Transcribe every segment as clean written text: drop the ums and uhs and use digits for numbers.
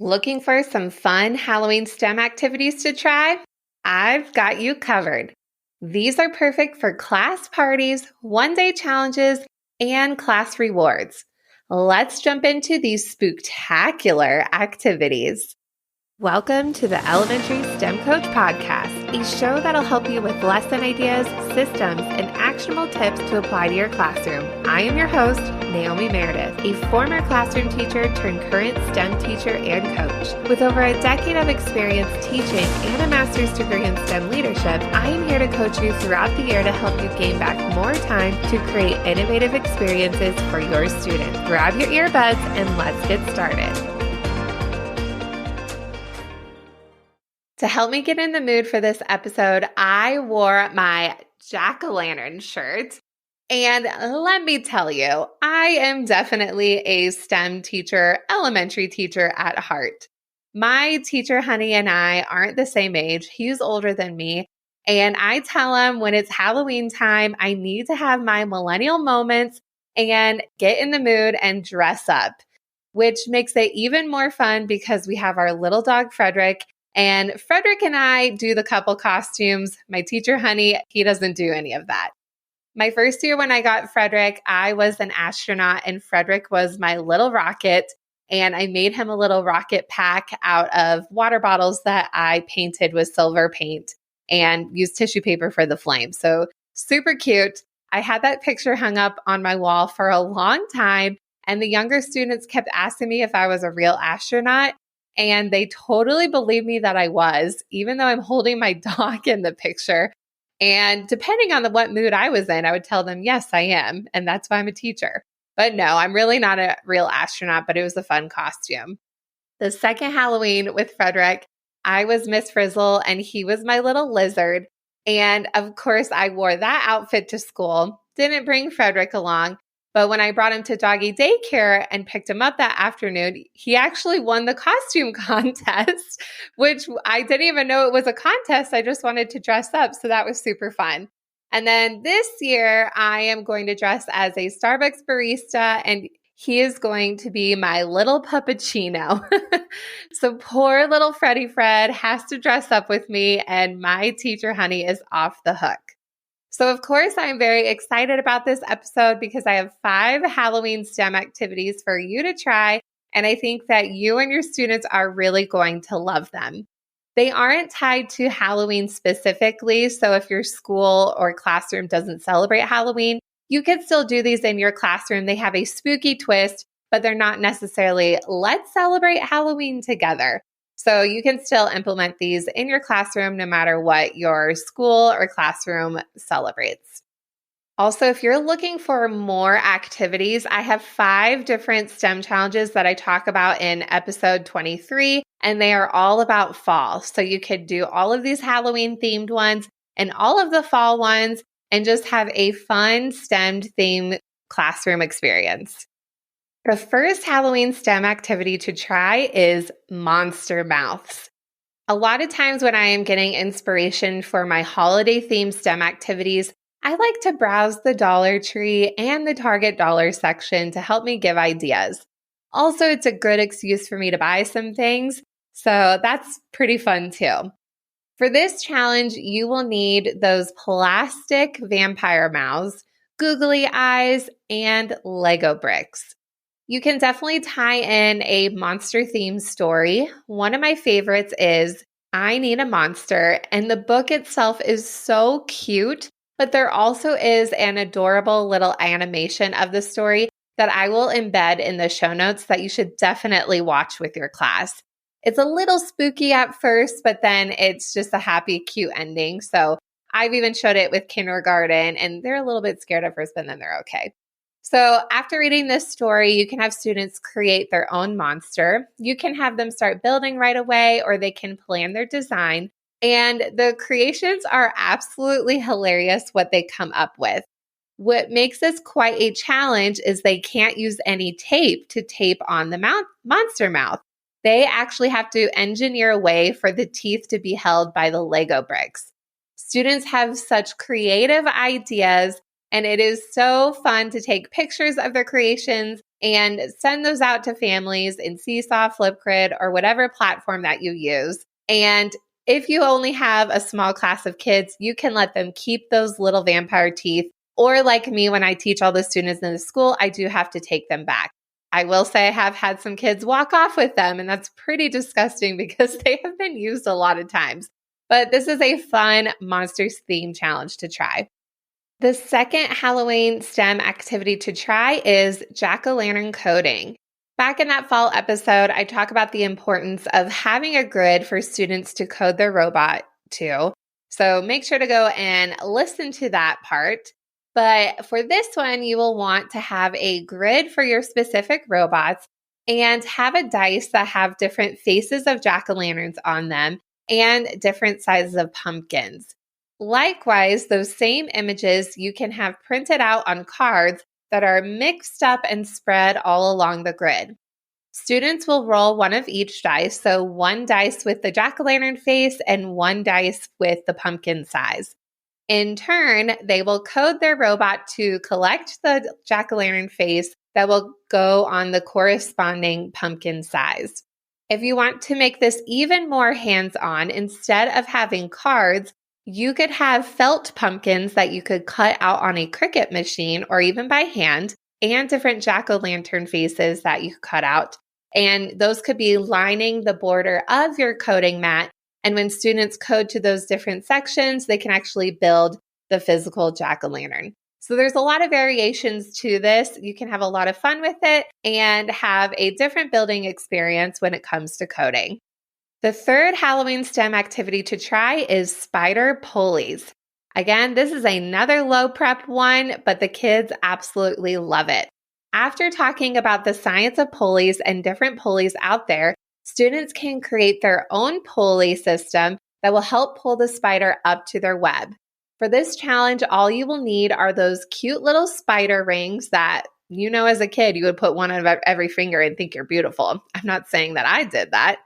Looking for some fun Halloween STEM activities to try? I've got you covered. These are perfect for class parties, one-day challenges, and class rewards. Let's jump into these spooktacular activities. Welcome to the Elementary STEM Coach Podcast, a show that'll help you with lesson ideas, systems, and actionable tips to apply to your classroom. I am your host, Naomi Meredith, a former classroom teacher turned current STEM teacher and coach. With over a decade of experience teaching and a master's degree in STEM leadership, I am here to coach you throughout the year to help you gain back more time to create innovative experiences for your students. Grab your earbuds and let's get started. To help me get in the mood for this episode, I wore my jack-o'-lantern shirt. And let me tell you, I am definitely a STEM teacher, elementary teacher at heart. My teacher, Honey, and I aren't the same age. He's older than me. And I tell him when it's Halloween time, I need to have my millennial moments and get in the mood and dress up, which makes it even more fun because we have our little dog, Frederick. And Frederick and I do the couple costumes. My teacher, Honey, he doesn't do any of that. My first year when I got Frederick, I was an astronaut and Frederick was my little rocket. And I made him a little rocket pack out of water bottles that I painted with silver paint and used tissue paper for the flame. So super cute. I had that picture hung up on my wall for a long time. And the younger students kept asking me if I was a real astronaut. And they totally believed me that I was, even though I'm holding my dog in the picture. And depending on what mood I was in, I would tell them, yes, I am. And that's why I'm a teacher. But no, I'm really not a real astronaut, but it was a fun costume. The second Halloween with Frederick, I was Miss Frizzle and he was my little lizard. And of course, I wore that outfit to school. Didn't bring Frederick along. But when I brought him to doggy daycare and picked him up that afternoon, he actually won the costume contest, which I didn't even know it was a contest. I just wanted to dress up. So that was super fun. And then this year, I am going to dress as a Starbucks barista, and he is going to be my little puppuccino. So poor little Freddy Fred has to dress up with me, and my teacher, Honey, is off the hook. So of course, I'm very excited about this episode because I have 5 Halloween STEM activities for you to try, and I think that you and your students are really going to love them. They aren't tied to Halloween specifically, so if your school or classroom doesn't celebrate Halloween, you can still do these in your classroom. They have a spooky twist, but they're not necessarily let's celebrate Halloween together. So you can still implement these in your classroom no matter what your school or classroom celebrates. Also, if you're looking for more activities, I have 5 different STEM challenges that I talk about in episode 23, and they are all about fall. So you could do all of these Halloween themed ones and all of the fall ones and just have a fun STEM themed classroom experience. The first Halloween STEM activity to try is monster mouths. A lot of times when I am getting inspiration for my holiday themed STEM activities, I like to browse the Dollar Tree and the Target dollar section to help me give ideas. Also, it's a good excuse for me to buy some things, so that's pretty fun too. For this challenge, you will need those plastic vampire mouths, googly eyes, and Lego bricks. You can definitely tie in a monster themed story. One of my favorites is I Need a Monster, and the book itself is so cute, but there also is an adorable little animation of the story that I will embed in the show notes that you should definitely watch with your class. It's a little spooky at first, but then it's just a happy, cute ending. So I've even showed it with kindergarten, and they're a little bit scared at first, but then they're okay. So after reading this story, you can have students create their own monster. You can have them start building right away, or they can plan their design. And the creations are absolutely hilarious what they come up with. What makes this quite a challenge is they can't use any tape to tape on the monster mouth. They actually have to engineer a way for the teeth to be held by the Lego bricks. Students have such creative ideas, and it is so fun to take pictures of their creations and send those out to families in Seesaw, Flipgrid, or whatever platform that you use. And if you only have a small class of kids, you can let them keep those little vampire teeth. Or like me, when I teach all the students in the school, I do have to take them back. I will say I have had some kids walk off with them, and that's pretty disgusting because they have been used a lot of times. But this is a fun Monsters theme challenge to try. The second Halloween STEM activity to try is jack-o'-lantern coding. Back in that fall episode, I talk about the importance of having a grid for students to code their robot to. So make sure to go and listen to that part. But for this one, you will want to have a grid for your specific robots and have a dice that have different faces of jack-o'-lanterns on them and different sizes of pumpkins. Likewise, those same images you can have printed out on cards that are mixed up and spread all along the grid. Students will roll one of each dice, so one dice with the jack-o'-lantern face and one dice with the pumpkin size. In turn, they will code their robot to collect the jack-o'-lantern face that will go on the corresponding pumpkin size. If you want to make this even more hands-on, instead of having cards, you could have felt pumpkins that you could cut out on a Cricut machine or even by hand, and different jack-o'-lantern faces that you could cut out. And those could be lining the border of your coding mat. And when students code to those different sections, they can actually build the physical jack-o'-lantern. So there's a lot of variations to this. You can have a lot of fun with it and have a different building experience when it comes to coding. The third Halloween STEM activity to try is spider pulleys. Again, this is another low prep one, but the kids absolutely love it. After talking about the science of pulleys and different pulleys out there, students can create their own pulley system that will help pull the spider up to their web. For this challenge, all you will need are those cute little spider rings that, as a kid, you would put one on every finger and think you're beautiful. I'm not saying that I did that.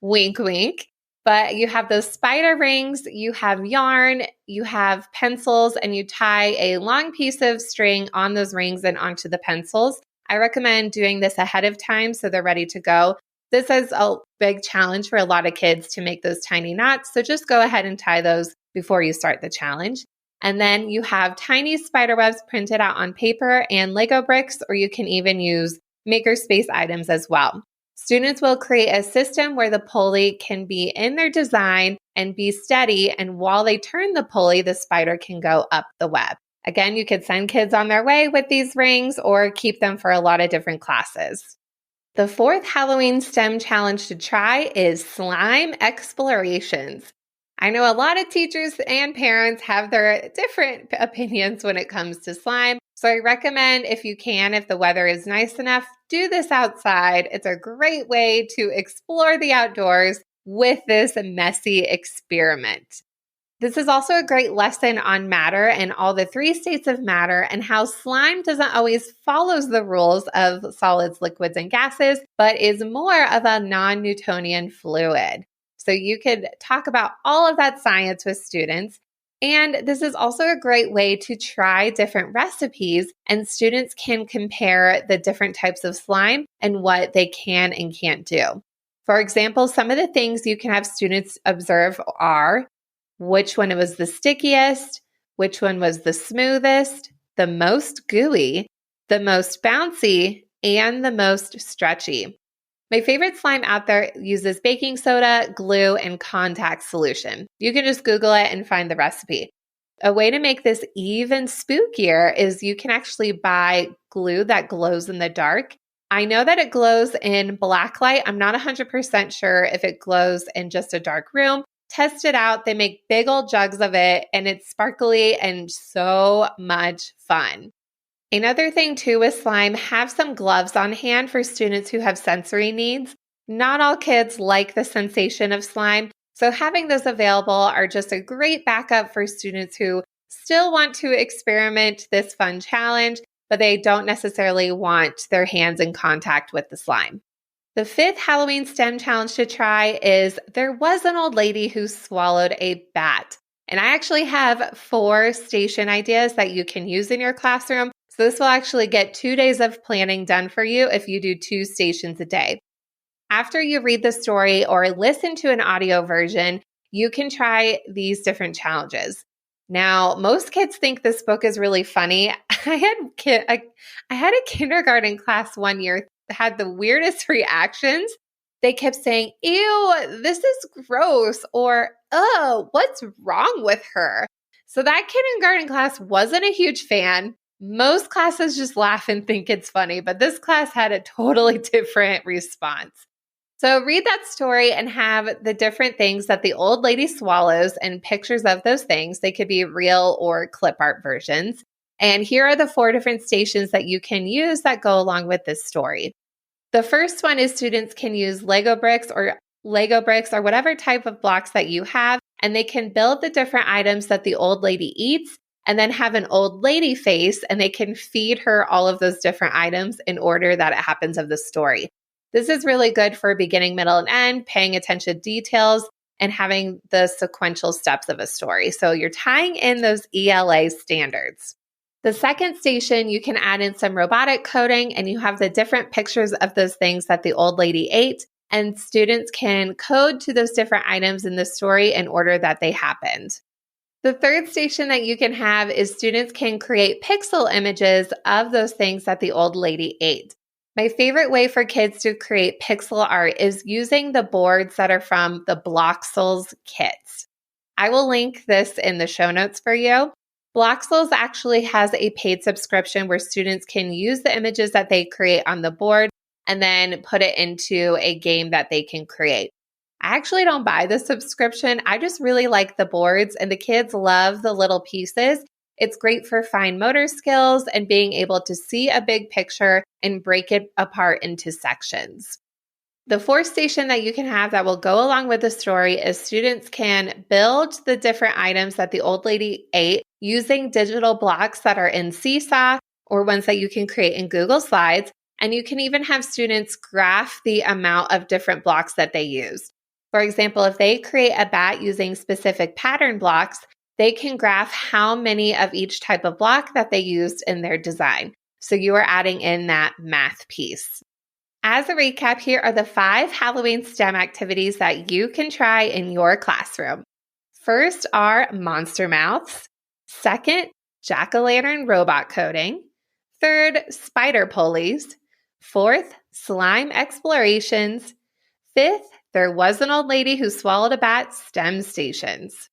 Wink, wink. But you have those spider rings, you have yarn, you have pencils, and you tie a long piece of string on those rings and onto the pencils. I recommend doing this ahead of time so they're ready to go. This is a big challenge for a lot of kids to make those tiny knots, so just go ahead and tie those before you start the challenge. And then you have tiny spider webs printed out on paper and Lego bricks, or you can even use makerspace items as well. Students will create a system where the pulley can be in their design and be steady, and while they turn the pulley, the spider can go up the web. Again, you could send kids on their way with these rings or keep them for a lot of different classes. The fourth Halloween STEM challenge to try is slime explorations. I know a lot of teachers and parents have their different opinions when it comes to slime. So I recommend, if you can, if the weather is nice enough, do this outside. It's a great way to explore the outdoors with this messy experiment. This is also a great lesson on matter and all the 3 states of matter and how slime doesn't always follow the rules of solids, liquids, and gases, but is more of a non-Newtonian fluid. So you could talk about all of that science with students. And this is also a great way to try different recipes, and students can compare the different types of slime and what they can and can't do. For example, some of the things you can have students observe are which one was the stickiest, which one was the smoothest, the most gooey, the most bouncy, and the most stretchy. My favorite slime out there uses baking soda, glue, and contact solution. You can just Google it and find the recipe. A way to make this even spookier is you can actually buy glue that glows in the dark. I know that it glows in black light. I'm not 100% sure if it glows in just a dark room. Test it out. They make big old jugs of it, and it's sparkly and so much fun. Another thing too with slime, have some gloves on hand for students who have sensory needs. Not all kids like the sensation of slime, so having those available are just a great backup for students who still want to experiment this fun challenge, but they don't necessarily want their hands in contact with the slime. The fifth Halloween STEM challenge to try is there was an old lady who swallowed a bat. And I actually have 4 station ideas that you can use in your classroom. So this will actually get 2 days of planning done for you if you do 2 stations a day. After you read the story or listen to an audio version, you can try these different challenges. Now, most kids think this book is really funny. I had a kindergarten class one year that had the weirdest reactions. They kept saying, "Ew, this is gross," or "Oh, what's wrong with her?" So that kindergarten class wasn't a huge fan. Most classes just laugh and think it's funny, but this class had a totally different response. So read that story and have the different things that the old lady swallows and pictures of those things. They could be real or clip art versions. And here are the 4 different stations that you can use that go along with this story. The first one is students can use Lego bricks or whatever type of blocks that you have, and they can build the different items that the old lady eats and then have an old lady face, and they can feed her all of those different items in order that it happens of the story. This is really good for beginning, middle, and end, paying attention to details, and having the sequential steps of a story. So you're tying in those ELA standards. The second station, you can add in some robotic coding, and you have the different pictures of those things that the old lady ate, and students can code to those different items in the story in order that they happened. The third station that you can have is students can create pixel images of those things that the old lady ate. My favorite way for kids to create pixel art is using the boards that are from the Bloxels kits. I will link this in the show notes for you. Bloxels actually has a paid subscription where students can use the images that they create on the board and then put it into a game that they can create. I actually don't buy the subscription. I just really like the boards, and the kids love the little pieces. It's great for fine motor skills and being able to see a big picture and break it apart into sections. The fourth station that you can have that will go along with the story is students can build the different items that the old lady ate using digital blocks that are in Seesaw or ones that you can create in Google Slides. And you can even have students graph the amount of different blocks that they use. For example, if they create a bat using specific pattern blocks, they can graph how many of each type of block that they used in their design. So you are adding in that math piece. As a recap, here are the 5 Halloween STEM activities that you can try in your classroom. First are monster mouths. Second, jack-o'-lantern robot coding. Third, spider pulleys. Fourth, slime explorations. Fifth, there was an old lady who swallowed a bat STEM stations.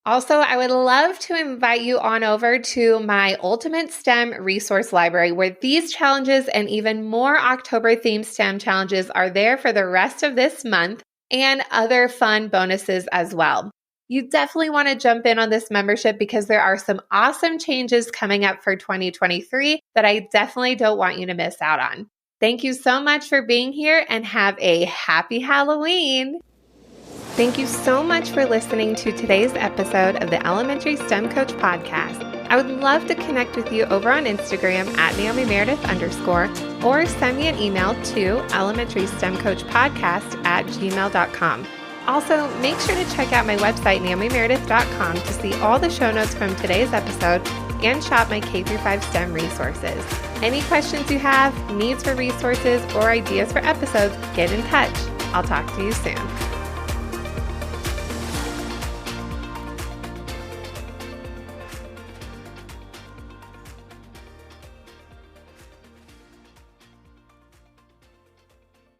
Also, I would love to invite you on over to my Ultimate STEM resource library, where these challenges and even more October-themed STEM challenges are there for the rest of this month, and other fun bonuses as well. You definitely want to jump in on this membership because there are some awesome changes coming up for 2023 that I definitely don't want you to miss out on. Thank you so much for being here, and have a happy Halloween. Thank you so much for listening to today's episode of the Elementary STEM Coach Podcast. I would love to connect with you over on Instagram at NaomiMeredith_, or send me an email to elementarystemcoachpodcast@gmail.com. Also, make sure to check out my website, NaomiMeredith.com, to see all the show notes from today's episode and shop my K-5 STEM resources. Any questions you have, needs for resources, or ideas for episodes, get in touch. I'll talk to you soon.